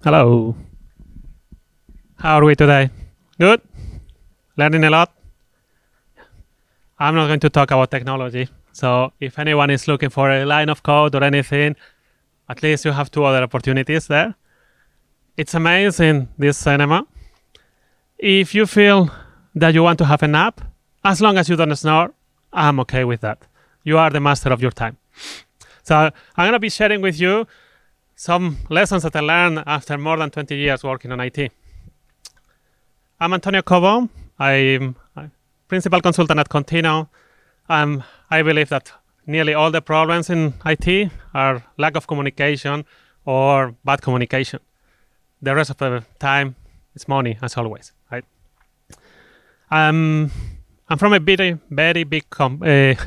Hello. How are we today? Good? Learning a lot? I'm not going to talk about technology. So if anyone is looking for a line of code or anything, at least you have two other opportunities there. It's amazing, this cinema. If you feel that you want to have a nap, as long as you don't snore, I'm okay with that. You are the master of your time. So I'm going to be sharing with you some lessons that I learned after more than 20 years working on IT. I'm Antonio Cobo. I'm a principal consultant at Contino. I believe that nearly all the problems in IT are lack of communication or bad communication. The rest of the time, it's money, as always, right? I'm from a very, very big company,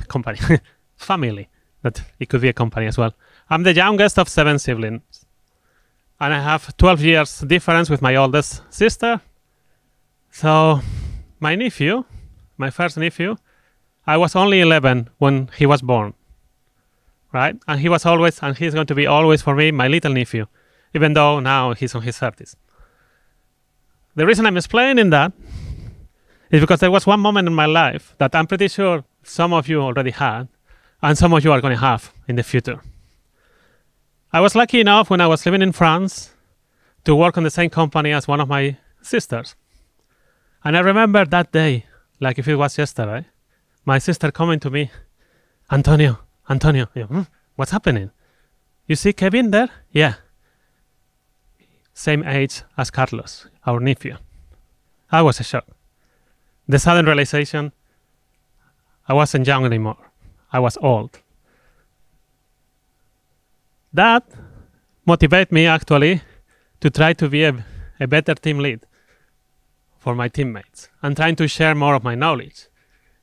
family, but it could be a company as well. I'm the youngest of 7 siblings, and I have 12 years difference with my oldest sister. So my nephew, my first nephew, I was only 11 when he was born, right? And he was always, and he's going to be always for me, my little nephew, even though now he's on his 30s. The reason I'm explaining that is because there was one moment in my life that I'm pretty sure some of you already had, and some of you are going to have in the future. I was lucky enough when I was living in France to work on the same company as one of my sisters. And I remember that day, like if it was yesterday, my sister coming to me, Antonio, yeah, what's happening? You see Kevin there? Yeah. Same age as Carlos, our nephew. I was a shock. The sudden realization, I wasn't young anymore. I was old. That motivated me actually to try to be a better team lead for my teammates and trying to share more of my knowledge,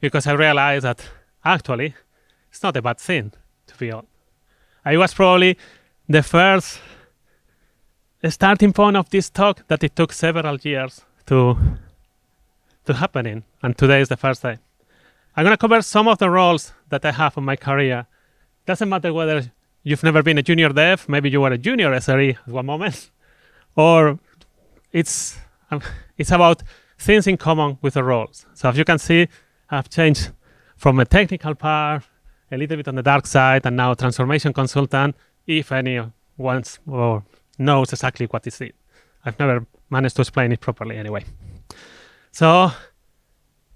because I realized that actually it's not a bad thing to be old. I was probably the first starting point of this talk that it took several years to happening, and today is the first day. I'm going to cover some of the roles that I have in my career. Doesn't matter whether you've never been a junior dev, maybe you were a junior SRE at one moment, or it's about things in common with the roles. So as you can see, I've changed from a technical part, a little bit on the dark side, and now transformation consultant, if anyone wants or knows exactly what is it. I've never managed to explain it properly anyway. So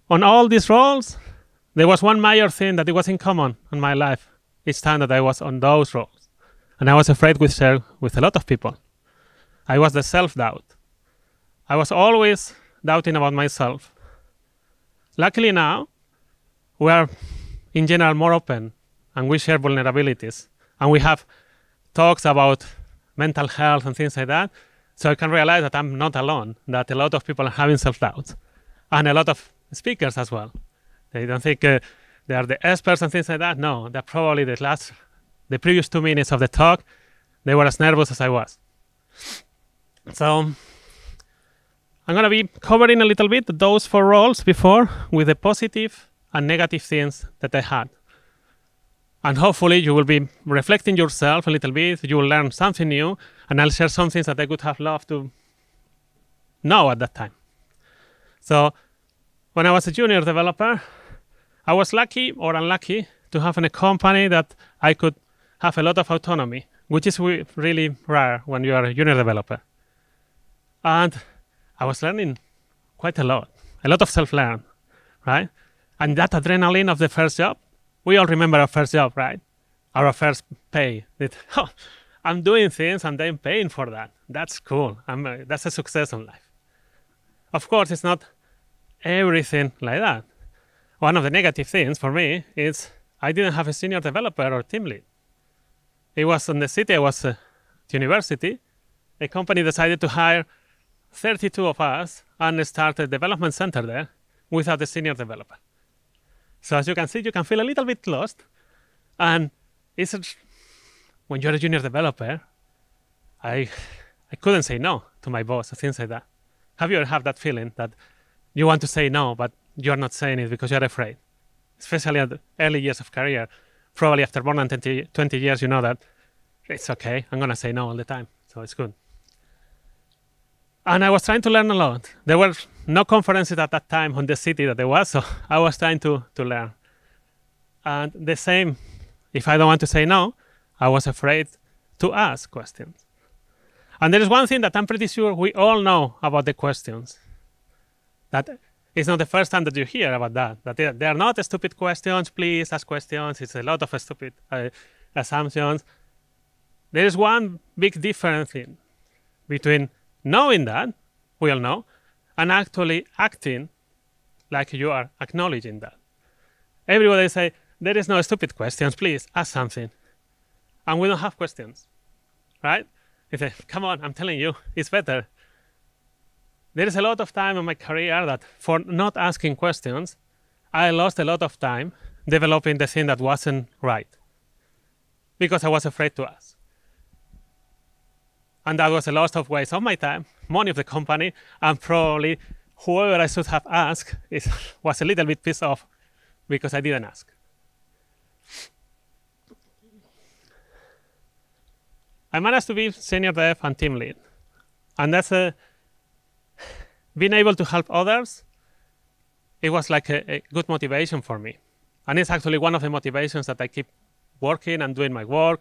on all these roles, there was one major thing that it was in common in my life each time that I was on those roles. And I was afraid to share with a lot of people. I was the self-doubt. I was always doubting about myself. Luckily now, we are in general more open, and we share vulnerabilities, and we have talks about mental health and things like that. So I can realize that I'm not alone, that a lot of people are having self-doubt, and a lot of speakers as well. They don't think they are the experts and things like that. No, they're probably the previous 2 minutes of the talk, they were as nervous as I was. So I'm going to be covering a little bit those 4 roles before with the positive and negative things that I had. And hopefully you will be reflecting yourself a little bit, you will learn something new, and I'll share some things that I would have loved to know at that time. So when I was a junior developer, I was lucky or unlucky to have in a company that I could have a lot of autonomy, which is really rare when you are a junior developer. And I was learning quite a lot of self-learn, right? And that adrenaline of the first job, we all remember our first job, right? Our first pay. I'm doing things and they're paying for that. That's cool. That's a success in life. Of course, it's not everything like that. One of the negative things for me is I didn't have a senior developer or team lead. It was in the city I was at university. A company decided to hire 32 of us and start a development center there without a senior developer. So as you can see, you can feel a little bit lost. And when you're a junior developer, I couldn't say no to my boss or things like that. Have you ever had that feeling that you want to say no, but you're not saying it because you're afraid? Especially at the early years of career. Probably after more than 20 years, you know that it's okay. I'm going to say no all the time. So it's good. And I was trying to learn a lot. There were no conferences at that time on the city that there was, so I was trying to learn. And the same, if I don't want to say no, I was afraid to ask questions. And there is one thing that I'm pretty sure we all know about the questions. That it's not the first time that you hear about that they are not stupid questions, please ask questions, it's a lot of stupid assumptions. There is one big difference between knowing that, we all know, and actually acting like you are acknowledging that. Everybody say, there is no stupid questions, please ask something. And we don't have questions, right? You say, come on, I'm telling you, it's better. There is a lot of time in my career that for not asking questions, I lost a lot of time developing the thing that wasn't right because I was afraid to ask. And that was a loss of waste of my time, money of the company, and probably whoever I should have asked was a little bit pissed off because I didn't ask. I managed to be senior dev and team lead. And that's being able to help others, it was like a good motivation for me. And it's actually one of the motivations that I keep working and doing my work.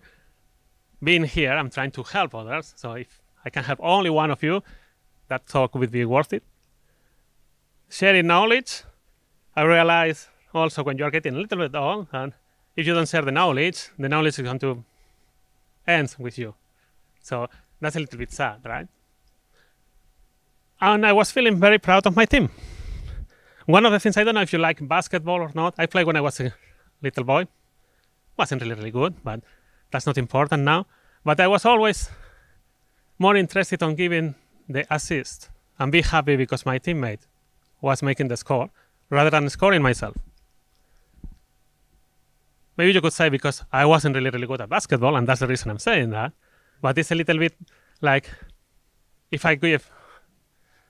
Being here, I'm trying to help others. So if I can help only one of you, that talk would be worth it. Sharing knowledge, I realize also when you're getting a little bit old, and if you don't share the knowledge is going to end with you. So that's a little bit sad, right? And I was feeling very proud of my team. One of the things, I don't know if you like basketball or not, I played when I was a little boy. Wasn't really good, but that's not important now. But I was always more interested on giving the assist and be happy because my teammate was making the score rather than scoring myself. Maybe you could say because I wasn't really good at basketball, and that's the reason I'm saying that. But it's a little bit like if I give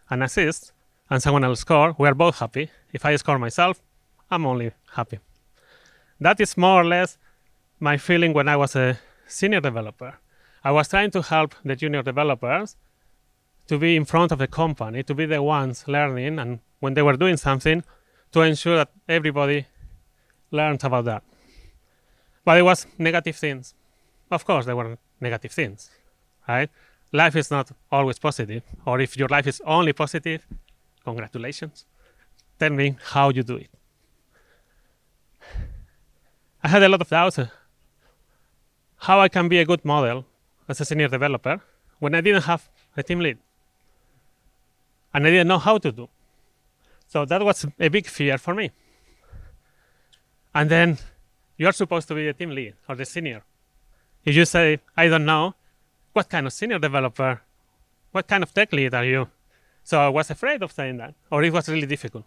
an assist and someone else score, we're both happy. If I score myself, I'm only happy. That is more or less my feeling when I was a senior developer. I was trying to help the junior developers to be in front of the company, to be the ones learning, and when they were doing something, to ensure that everybody learned about that. But it was negative things. Of course, there were negative things, right? Life is not always positive, or if your life is only positive, congratulations. Tell me how you do it. I had a lot of doubts how I can be a good model as a senior developer when I didn't have a team lead. And I didn't know how to do. So that was a big fear for me. And then you're supposed to be the team lead or the senior. If you say, I don't know, what kind of senior developer, what kind of tech lead are you? So I was afraid of saying that, or it was really difficult.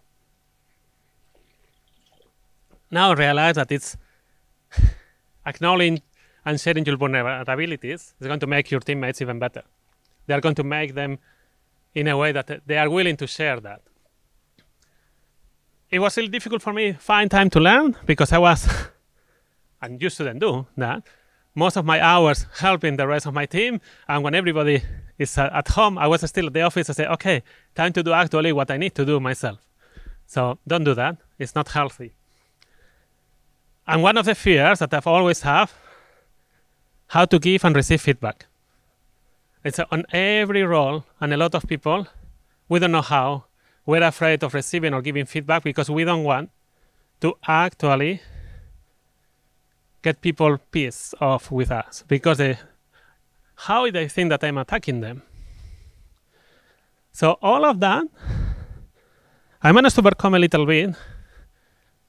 Now I realize that it's acknowledging and sharing your vulnerabilities is going to make your teammates even better. They are going to make them in a way that they are willing to share that. It was really difficult for me to find time to learn because I was, and you shouldn't do that, most of my hours helping the rest of my team, and when everybody is at home, I was still at the office. I say, okay, time to do actually what I need to do myself. So don't do that. It's not healthy. And one of the fears that I've always had, how to give and receive feedback. It's on every role, and a lot of people, we don't know how. We're afraid of receiving or giving feedback because we don't want to actually get people pissed off with us because how they think that I'm attacking them. So all of that, I managed to overcome a little bit,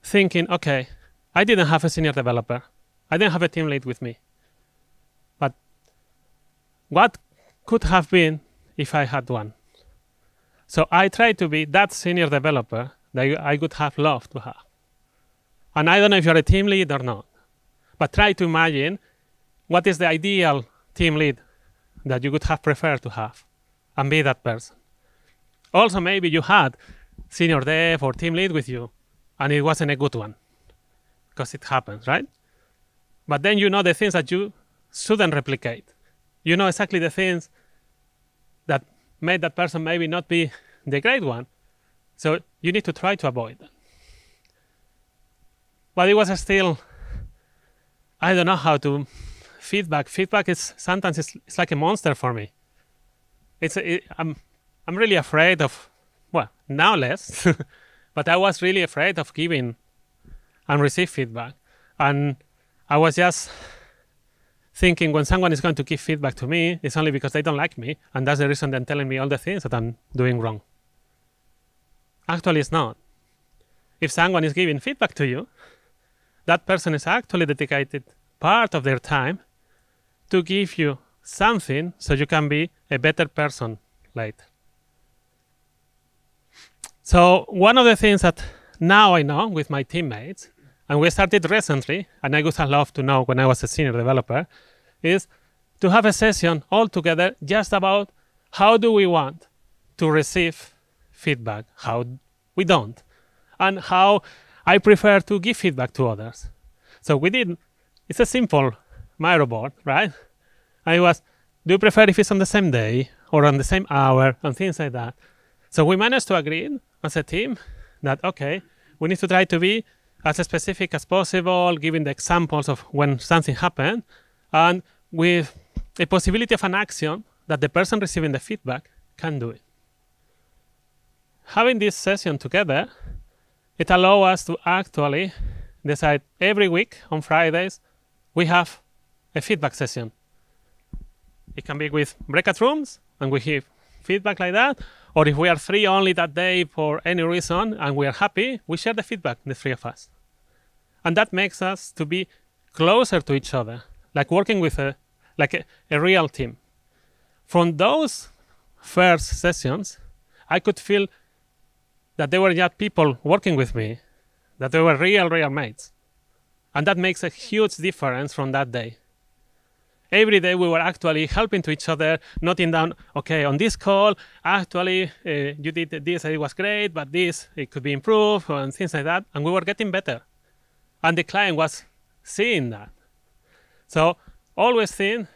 thinking, okay, I didn't have a senior developer. I didn't have a team lead with me. But what could have been if I had one? So I tried to be that senior developer that I would have loved to have. And I don't know if you're a team lead or not, but try to imagine what is the ideal team lead that you would have preferred to have and be that person. Also, maybe you had senior dev or team lead with you and it wasn't a good one because it happens, right? But then you know the things that you shouldn't replicate. You know exactly the things that made that person maybe not be the great one. So you need to try to avoid that. But it was still, I don't know how to feedback. Feedback is sometimes it's like a monster for me. I'm really afraid of, well, now less, but I was really afraid of giving and receive feedback. And I was just thinking when someone is going to give feedback to me, it's only because they don't like me, and that's the reason they're telling me all the things that I'm doing wrong. Actually, it's not. If someone is giving feedback to you, that person is actually dedicated part of their time to give you something so you can be a better person later. So one of the things that now I know with my teammates, and we started recently, and I would have loved to know when I was a senior developer, is to have a session all together just about how do we want to receive feedback, how we don't, and how I prefer to give feedback to others. So we did, it's a simple Miro board, right? And it was, do you prefer if it's on the same day or on the same hour and things like that. So we managed to agree as a team that, okay, we need to try to be as specific as possible, giving the examples of when something happened, and with a possibility of an action that the person receiving the feedback can do it. Having this session together, it allows us to actually decide every week on Fridays, we have a feedback session. It can be with breakout rooms, and we give feedback like that, or if we are free only that day for any reason and we are happy, we share the feedback, the three of us. And that makes us to be closer to each other, like working with a real team. From those first sessions, I could feel that there were just people working with me, that they were real mates. And that makes a huge difference from that day. Every day we were actually helping to each other, noting down, okay, on this call, actually, you did this, it was great, but this, it could be improved, and things like that. And we were getting better. And the client was seeing that. So always think,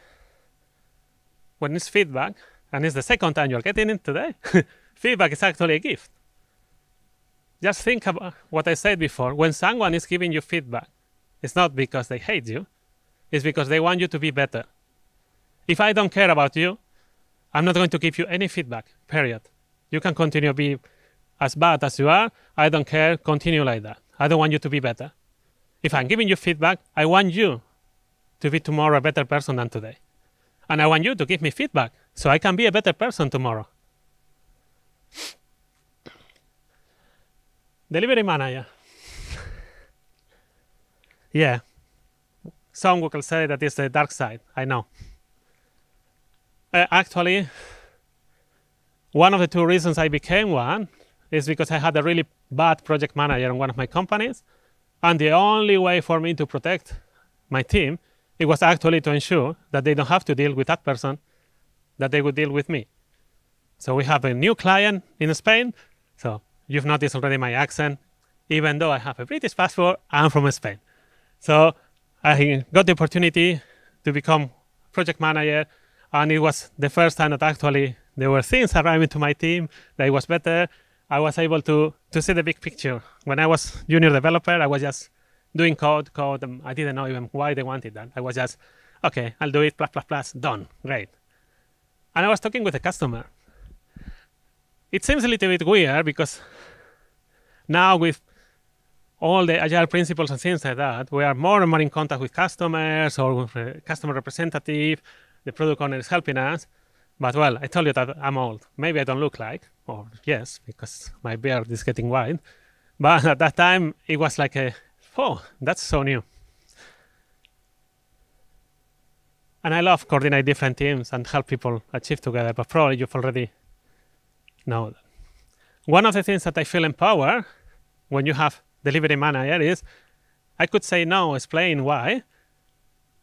when it's feedback, and it's the second time you're getting it today, feedback is actually a gift. Just think about what I said before. When someone is giving you feedback, it's not because they hate you, it's because they want you to be better. If I don't care about you, I'm not going to give you any feedback, period. You can continue to be as bad as you are. I don't care. Continue like that. I don't want you to be better. If I'm giving you feedback, I want you to be tomorrow a better person than today. And I want you to give me feedback so I can be a better person tomorrow. Delivery manager. Yeah. Some will say that it's the dark side. I know. Actually, one of the two reasons I became one is because I had a really bad project manager in one of my companies. And the only way for me to protect my team, it was actually to ensure that they don't have to deal with that person, that they would deal with me. So we have a new client in Spain. So you've noticed already my accent. Even though I have a British passport, I'm from Spain. So I got the opportunity to become project manager, and it was the first time that actually there were things arriving to my team that it was better. I was able to see the big picture. When I was junior developer, I was just doing code. I didn't know even why they wanted that. I was just, okay, I'll do it, done, great. And I was talking with a customer. It seems a little bit weird because now with all the Agile principles and things like that, we are more and more in contact with customers or with a customer representative. The product owner is helping us. But well, I told you that I'm old. Maybe I don't look like, or yes, because my beard is getting wide. But at that time, it was like oh, that's so new. And I love coordinate different teams and help people achieve together, but probably you've already know that. One of the things that I feel empowered when you have delivery manager is I could say no, explain why,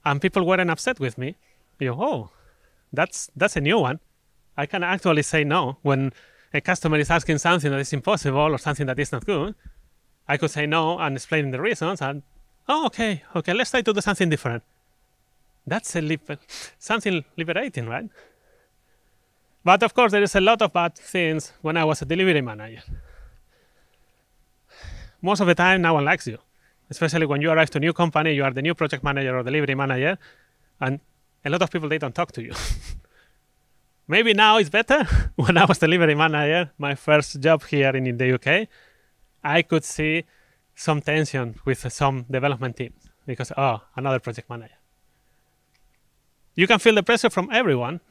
and people weren't upset with me. Oh, that's a new one. I can actually say no when a customer is asking something that is impossible or something that is not good. I could say no and explain the reasons, and okay, let's try to do something different. That's something liberating, right? But of course, there is a lot of bad things when I was a delivery manager. Most of the time, no one likes you, especially when you arrive to a new company, you are the new project manager or delivery manager, and a lot of people, they don't talk to you. Maybe now it's better. When I was delivery manager, my first job here in the UK, I could see some tension with some development teams because, oh, another project manager. You can feel the pressure from everyone.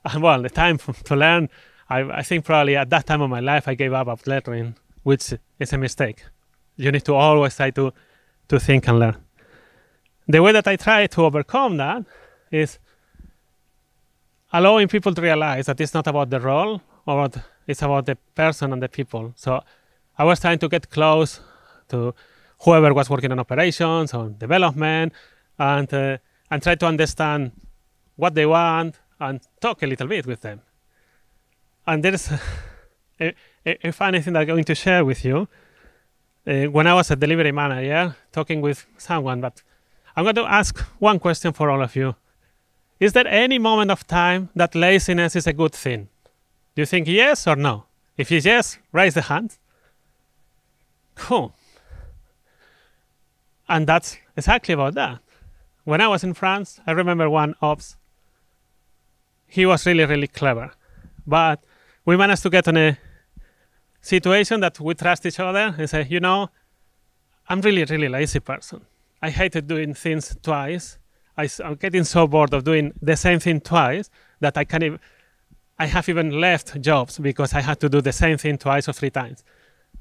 And well, the time to learn, I think probably at that time of my life, I gave up learning, which is a mistake. You need to always try to think and learn. The way that I try to overcome that is allowing people to realize that it's not about the role, or it's about the person and the people. So I was trying to get close to whoever was working on operations or development, and try to understand what they want and talk a little bit with them. And there's a funny thing that I'm going to share with you. When I was a delivery manager, talking with someone, but I'm going to ask one question for all of you. Is there any moment of time that laziness is a good thing? Do you think yes or no? If it's yes, raise the hand. Cool. And that's exactly about that. When I was in France, I remember one ops. He was really, really clever. But we managed to get in a situation that we trust each other and say, you know, I'm really, really lazy person. I hated doing things twice. I'm getting so bored of doing the same thing twice that I have even left jobs because I had to do the same thing twice or 3 times.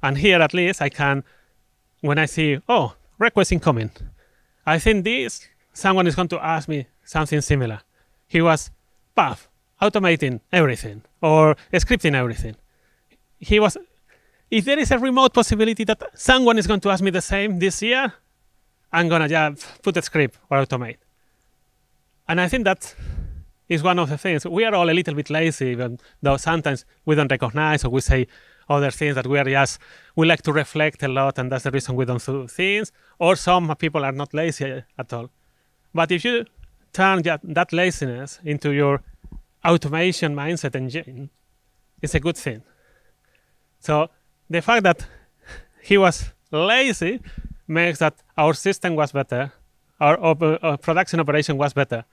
And here at least I can, when I see, oh, request incoming, I think someone is going to ask me something similar. He was, puff, automating everything or scripting everything. If there is a remote possibility that someone is going to ask me the same this year, I'm going to just put a script or automate. And I think that is one of the things. We are all a little bit lazy, even though sometimes we don't recognize or we say other things that we like to reflect a lot, and that's the reason we don't do things. Or some people are not lazy at all. But if you turn that laziness into your automation mindset engine, it's a good thing. So the fact that he was lazy makes that our system was better, our production operation was better,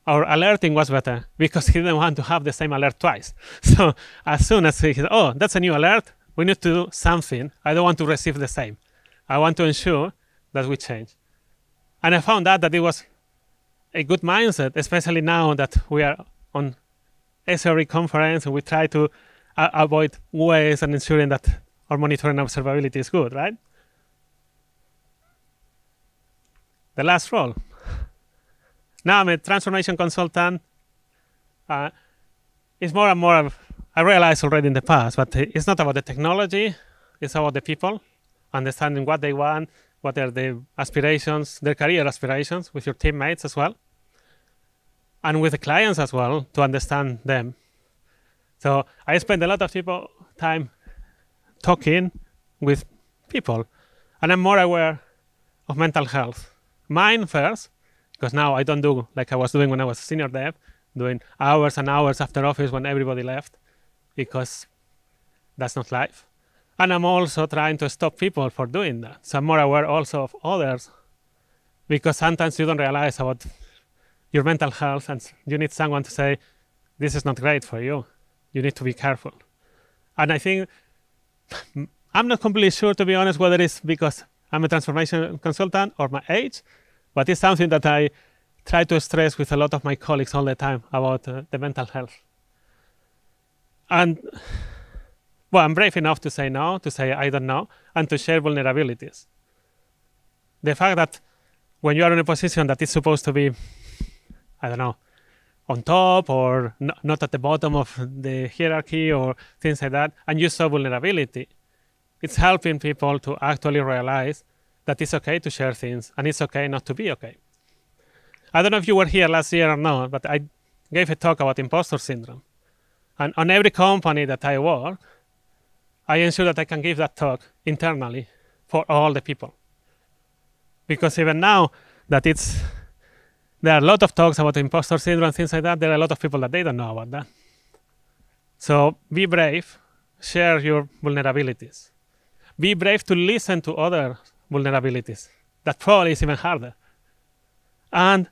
our alerting was better, because he didn't want to have the same alert twice. So as soon as he said, oh, that's a new alert, we need to do something. I don't want to receive the same. I want to ensure that we change. And I found that it was a good mindset, especially now that we are on SRE conference and we try to avoid waste and ensuring that our monitoring and observability is good, right? The last role. Now I'm a transformation consultant. It's more and more, I realized already in the past, but it's not about the technology, it's about the people, understanding what they want, what are their aspirations, their career aspirations with your teammates as well, and with the clients as well, to understand them. So I spend a lot of time talking with people, and I'm more aware of mental health. Mine first, because now I don't do like I was doing when I was a senior dev, doing hours and hours after office when everybody left, because that's not life. And I'm also trying to stop people for doing that. So I'm more aware also of others, because sometimes you don't realize about your mental health and you need someone to say, this is not great for you. You need to be careful. And I think, I'm not completely sure, to be honest, whether it's because I'm a transformation consultant or my age, but it's something that I try to stress with a lot of my colleagues all the time about the mental health. And well, I'm brave enough to say no, to say I don't know, and to share vulnerabilities. The fact that when you are in a position that is supposed to be, I don't know, on top or not at the bottom of the hierarchy or things like that, and you saw vulnerability, it's helping people to actually realize that it's okay to share things and it's okay not to be okay. I don't know if you were here last year or not, but I gave a talk about imposter syndrome. And on every company that I work, I ensure that I can give that talk internally for all the people. Because even now that it's There are a lot of talks about imposter syndrome and things like that. There are a lot of people that they don't know about that. So be brave, share your vulnerabilities. Be brave to listen to other vulnerabilities. That probably is even harder. And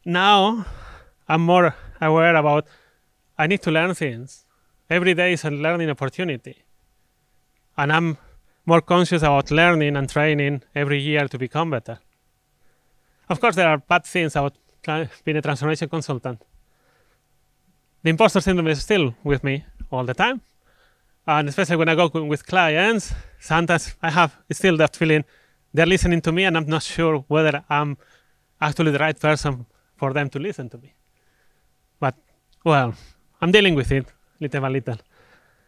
now I'm more aware about I need to learn things. Every day is a learning opportunity. And I'm more conscious about learning and training every year to become better. Of course, there are bad things about being a transformation consultant. The imposter syndrome is still with me all the time. And especially when I go with clients, sometimes I have still that feeling they're listening to me and I'm not sure whether I'm actually the right person for them to listen to me. But, well, I'm dealing with it little by little.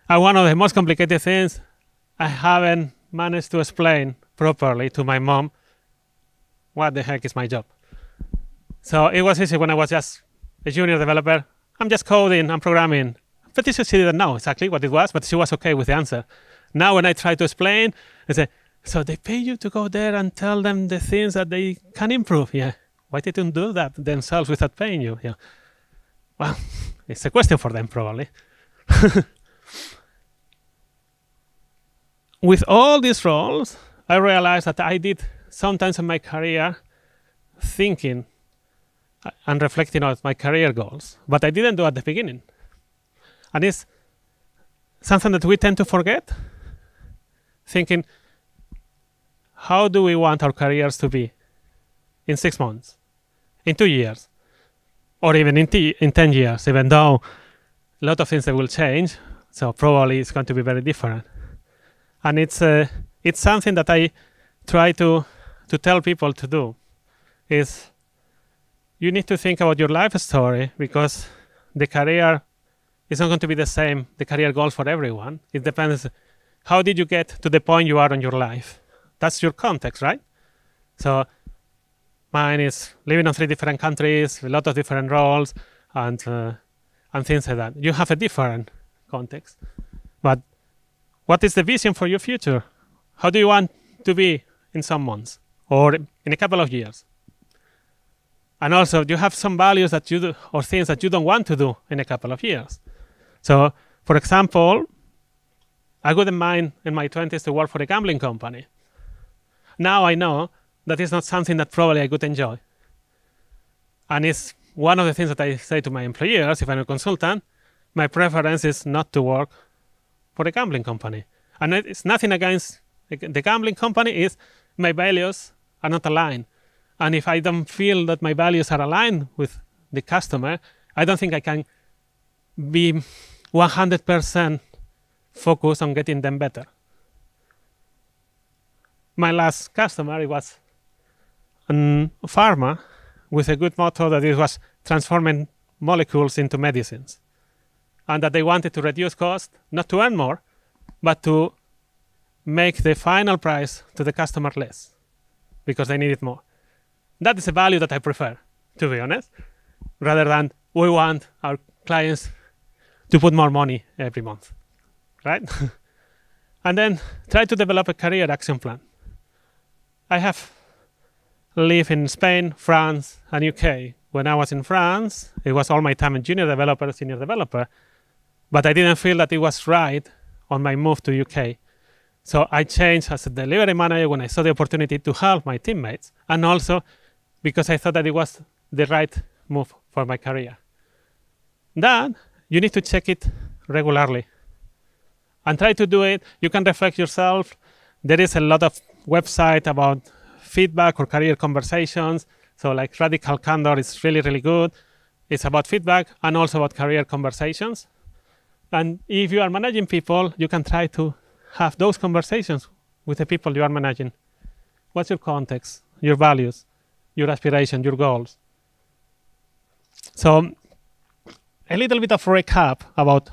And one of the most complicated things, I haven't managed to explain properly to my mom what the heck is my job. So it was easy when I was just a junior developer. I'm just coding, I'm programming. Pretty sure she didn't know exactly what it was, but she was okay with the answer. Now when I try to explain, I say, so they pay you to go there and tell them the things that they can improve. Yeah. Why didn't do that themselves without paying you? Yeah. Well, it's a question for them probably. With all these roles, I realized that I did sometimes in my career thinking and reflecting on my career goals, but I didn't do at the beginning. And it's something that we tend to forget, thinking, how do we want our careers to be in 6 months, in 2 years, or even in 10 years, even though a lot of things that will change, so probably it's going to be very different. And it's something that I try to tell people to do, is you need to think about your life story, because the career is not going to be the same, the career goals for everyone. It depends, how did you get to the point you are in your life? That's your context, right? So mine is living in 3 different countries, a lot of different roles, and things like that. You have a different context. But what is the vision for your future? How do you want to be in some months or in a couple of years? And also, you have some values that you do, or things that you don't want to do in a couple of years. So, for example, I wouldn't mind in my 20s to work for a gambling company. Now I know that it's not something that probably I would enjoy. And it's one of the things that I say to my employers, if I'm a consultant, my preference is not to work for a gambling company. And it's nothing against the gambling company, is my values are not aligned. And if I don't feel that my values are aligned with the customer, I don't think I can be 100% focused on getting them better. My last customer, it was a pharma with a good motto that it was transforming molecules into medicines. And that they wanted to reduce cost, not to earn more, but to make the final price to the customer less, because they needed more. That is a value that I prefer, to be honest, rather than we want our clients to put more money every month, right? And then try to develop a career action plan. I have lived in Spain, France, and UK. When I was in France, it was all my time in junior developer, senior developer, but I didn't feel that it was right on my move to UK. So I changed as a delivery manager when I saw the opportunity to help my teammates, and also because I thought that it was the right move for my career. Then you need to check it regularly and try to do it. You can reflect yourself. There is a lot of website about feedback or career conversations. So like Radical Candor is really, really good. It's about feedback and also about career conversations. And if you are managing people, you can try to have those conversations with the people you are managing. What's your context, your values, your aspiration, your goals? So a little bit of recap about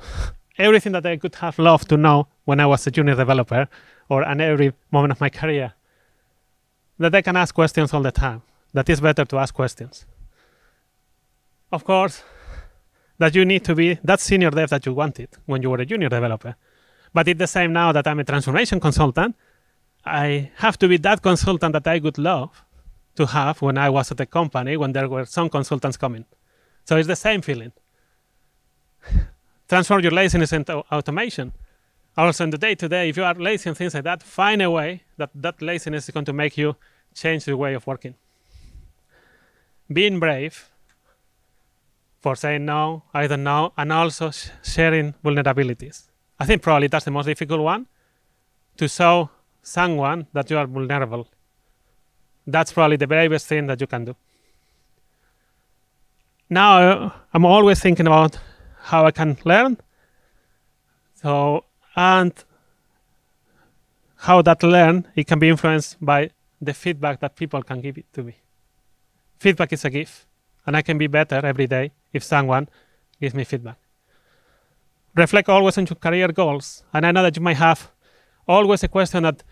everything that I could have loved to know when I was a junior developer, or at every moment of my career. That I can ask questions all the time. That is better to ask questions. Of course, that you need to be that senior dev that you wanted when you were a junior developer. But it's the same now that I'm a transformation consultant. I have to be that consultant that I would love to have when I was at the company when there were some consultants coming. So it's the same feeling. Transform your laziness into automation. Also in the day-to-day, if you are lazy and things like that, find a way that laziness is going to make you change your way of working. Being brave for saying no, I don't know, and also sharing vulnerabilities. I think probably that's the most difficult one, to show someone that you are vulnerable. That's probably the bravest thing that you can do. Now, I'm always thinking about how I can learn. So, and how that learn, it can be influenced by the feedback that people can give it to me. Feedback is a gift, and I can be better every day if someone gives me feedback. Reflect always on your career goals. And I know that you might have always a question that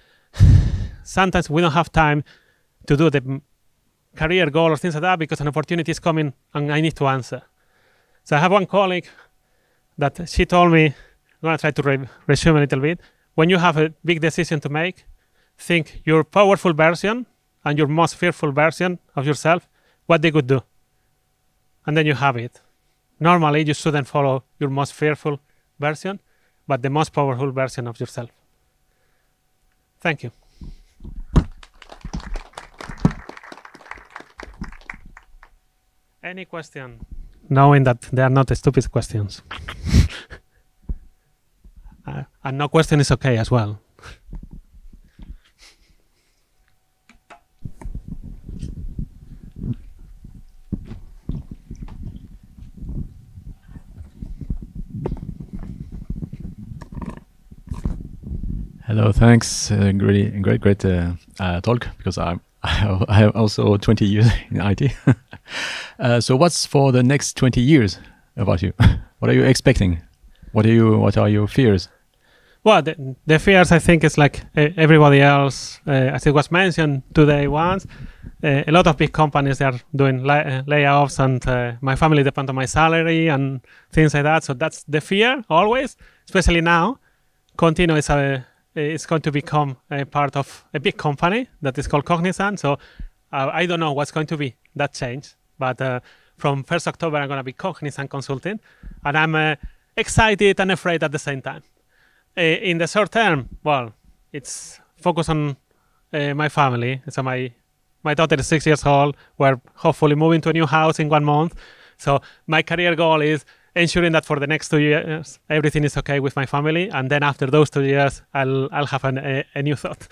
sometimes we don't have time to do the career goal or things like that because an opportunity is coming and I need to answer. So I have one colleague that she told me, I'm going to try to resume a little bit. When you have a big decision to make, think your powerful version and your most fearful version of yourself, what they could do. And then you have it. Normally, you shouldn't follow your most fearful version, but the most powerful version of yourself. Thank you. Any question? Knowing that they are not stupid questions. And no question is okay as well. Hello, thanks. Great talk, because I have also 20 years in IT. So what's for the next 20 years about you? What are you expecting? What are your fears? Well, the fears, I think, is like everybody else, as it was mentioned today once, a lot of big companies are doing layoffs, and my family depends on my salary and things like that. So that's the fear always, especially now. Contino is going to become a part of a big company that is called Cognizant. So I don't know what's going to be that change. But from 1st October, I'm going to be Cognizant consulting. And I'm excited and afraid at the same time. In the short term, well, it's focused on my family. So my daughter is 6 years old. We're hopefully moving to a new house in 1 month. So my career goal is ensuring that for the next 2 years, everything is okay with my family. And then after those 2 years, I'll have a new thought.